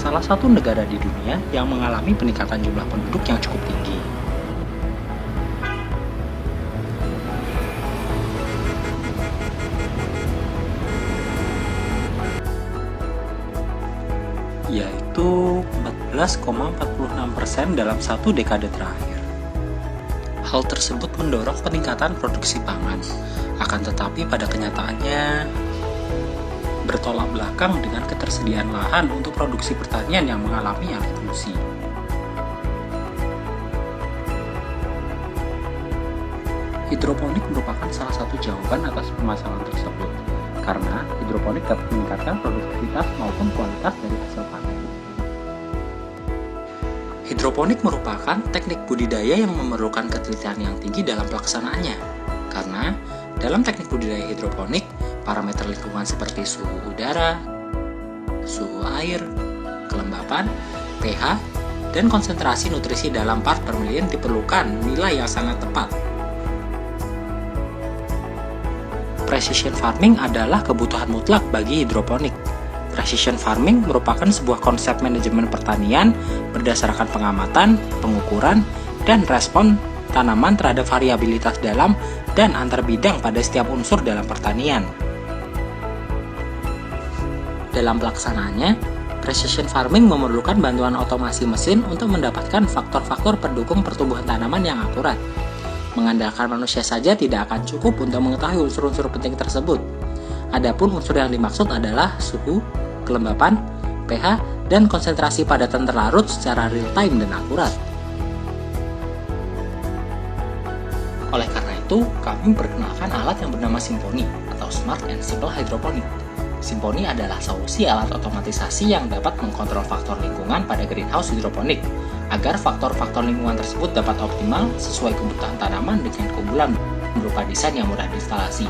salah satu negara di dunia yang mengalami peningkatan jumlah penduduk yang cukup tinggi. Yaitu 14,46% dalam satu dekade terakhir. Hal tersebut mendorong peningkatan produksi pangan, akan tetapi pada kenyataannya bertolak belakang dengan ketersediaan lahan untuk produksi pertanian yang mengalami alih fungsi. Hidroponik merupakan salah satu jawaban atas permasalahan tersebut, karena hidroponik dapat meningkatkan produktivitas maupun kualitas dari hasil panen. Hidroponik merupakan teknik budidaya yang memerlukan ketelitian yang tinggi dalam pelaksanaannya, karena dalam teknik budidaya hidroponik, parameter lingkungan seperti suhu udara, suhu air, kelembapan, pH, dan konsentrasi nutrisi dalam part per million diperlukan nilai yang sangat tepat. Precision farming adalah kebutuhan mutlak bagi hidroponik. Precision farming merupakan sebuah konsep manajemen pertanian berdasarkan pengamatan, pengukuran, dan respon tanaman terhadap variabilitas dalam dan antar bidang pada setiap unsur dalam pertanian. Dalam pelaksanaannya, precision farming memerlukan bantuan otomasi mesin untuk mendapatkan faktor-faktor pendukung pertumbuhan tanaman yang akurat. Mengandalkan manusia saja tidak akan cukup untuk mengetahui unsur-unsur penting tersebut. Adapun unsur yang dimaksud adalah suhu, kelembapan, pH, dan konsentrasi padatan terlarut secara real-time dan akurat. Oleh karena itu, kami memperkenalkan alat yang bernama Symphony atau Smart and Simple Hydroponic. Symphony adalah solusi alat otomatisasi yang dapat mengkontrol faktor lingkungan pada greenhouse hidroponik agar faktor-faktor lingkungan tersebut dapat optimal sesuai kebutuhan tanaman dengan keunggulan berupa desain yang mudah diinstalasi.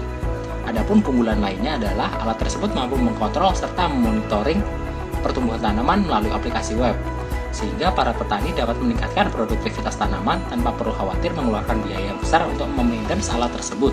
Adapun keunggulan lainnya adalah alat tersebut mampu mengkontrol serta memonitoring pertumbuhan tanaman melalui aplikasi web, sehingga para petani dapat meningkatkan produktivitas tanaman tanpa perlu khawatir mengeluarkan biaya yang besar untuk memaintenance alat tersebut.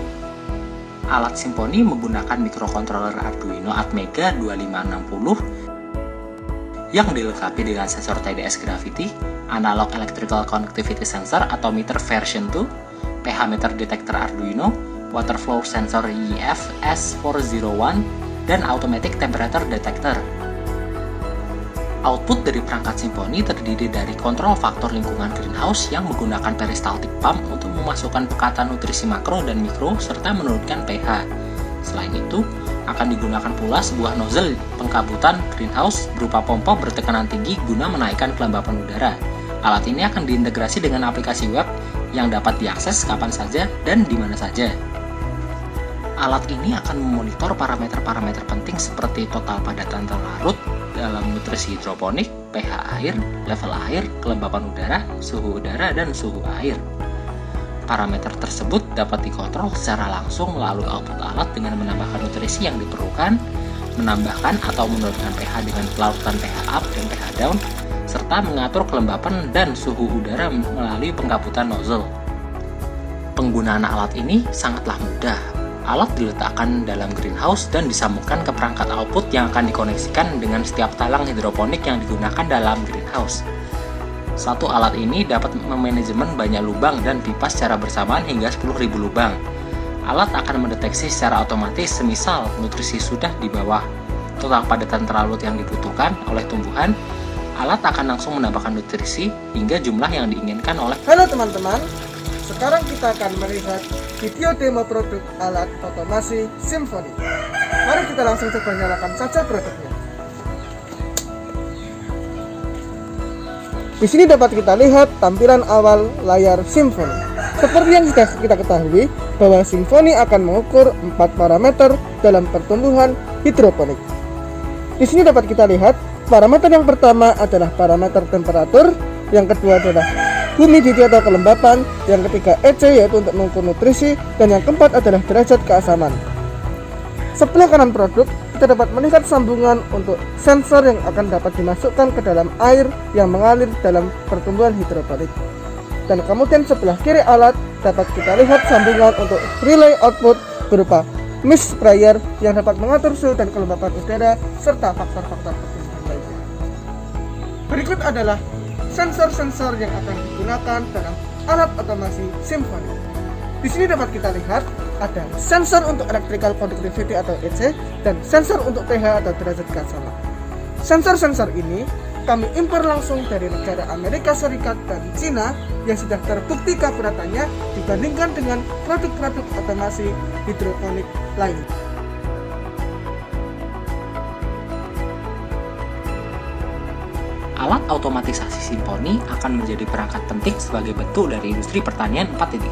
Alat Symphony menggunakan microcontroller Arduino Atmega 2560 yang dilengkapi dengan sensor TDS Gravity, Analog Electrical Conductivity Sensor atau meter version 2, pH meter detector Arduino, water flow sensor EF S401, dan automatic temperature detector. Output dari perangkat Symphony terdiri dari kontrol faktor lingkungan greenhouse yang menggunakan peristaltik pump untuk memasukkan pekatan nutrisi makro dan mikro serta menurunkan pH. Selain itu, akan digunakan pula sebuah nozzle pengkabutan greenhouse berupa pompa bertekanan tinggi guna menaikkan kelembapan udara. Alat ini akan diintegrasi dengan aplikasi web yang dapat diakses kapan saja dan di mana saja. Alat ini akan memonitor parameter-parameter penting seperti total padatan terlarut dalam nutrisi hidroponik, pH air, level air, kelembapan udara, dan suhu air. Parameter tersebut dapat dikontrol secara langsung melalui output alat dengan menambahkan nutrisi yang diperlukan, menambahkan atau menurunkan pH dengan pelarutan pH up dan pH down, serta mengatur kelembapan dan suhu udara melalui pengkabutan nozzle. Penggunaan alat ini sangatlah mudah. Alat diletakkan dalam greenhouse dan disambungkan ke perangkat output yang akan dikoneksikan dengan setiap talang hidroponik yang digunakan dalam greenhouse. Satu alat ini dapat memanajemen banyak lubang dan pipa secara bersamaan hingga 10.000 lubang. Alat akan mendeteksi secara otomatis semisal nutrisi sudah di bawah total padatan terlarut yang dibutuhkan oleh tumbuhan. Alat akan langsung menambahkan nutrisi hingga jumlah yang diinginkan oleh. Halo teman-teman, sekarang kita akan melihat video demo produk alat otomasi Symphony. Mari kita langsung coba nyalakan saja produknya. Di sini dapat kita lihat tampilan awal layar Symphony. Seperti yang sudah kita ketahui, bahwa Symphony akan mengukur 4 parameter dalam pertumbuhan hidroponik. Di sini dapat kita lihat parameter yang pertama adalah parameter temperatur, yang kedua adalah humidity atau kelembapan, yang ketiga EC yaitu untuk mengukur nutrisi, dan yang keempat adalah derajat keasaman. Sebelah kanan produk, kita dapat melihat sambungan untuk sensor yang akan dapat dimasukkan ke dalam air yang mengalir dalam pertumbuhan hidroponik. Dan kemudian sebelah kiri alat dapat kita lihat sambungan untuk relay output berupa mist sprayer yang dapat mengatur suhu dan kelembapan udara serta faktor-faktor penting lainnya. Berikut adalah sensor-sensor yang akan digunakan dalam alat otomasi Symphony. Di sini dapat kita lihat ada sensor untuk electrical conductivity atau EC dan sensor untuk pH atau derajat gas sama. Sensor-sensor ini kami impor langsung dari negara Amerika Serikat dan Cina yang sudah terbukti keakuratannya dibandingkan dengan produk-produk otomasi hidroponik lain. Alat otomatisasi Symphony akan menjadi perangkat penting sebagai bentuk dari industri pertanian 4.0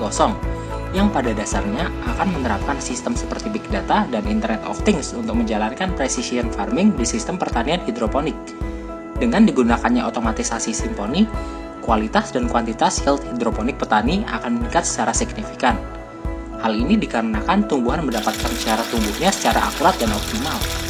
yang pada dasarnya akan menerapkan sistem seperti Big Data dan Internet of Things untuk menjalankan precision farming di sistem pertanian hidroponik. Dengan digunakannya otomatisasi Symphony, kualitas dan kuantitas yield hidroponik petani akan meningkat secara signifikan. Hal ini dikarenakan tumbuhan mendapatkan cara tumbuhnya secara akurat dan optimal.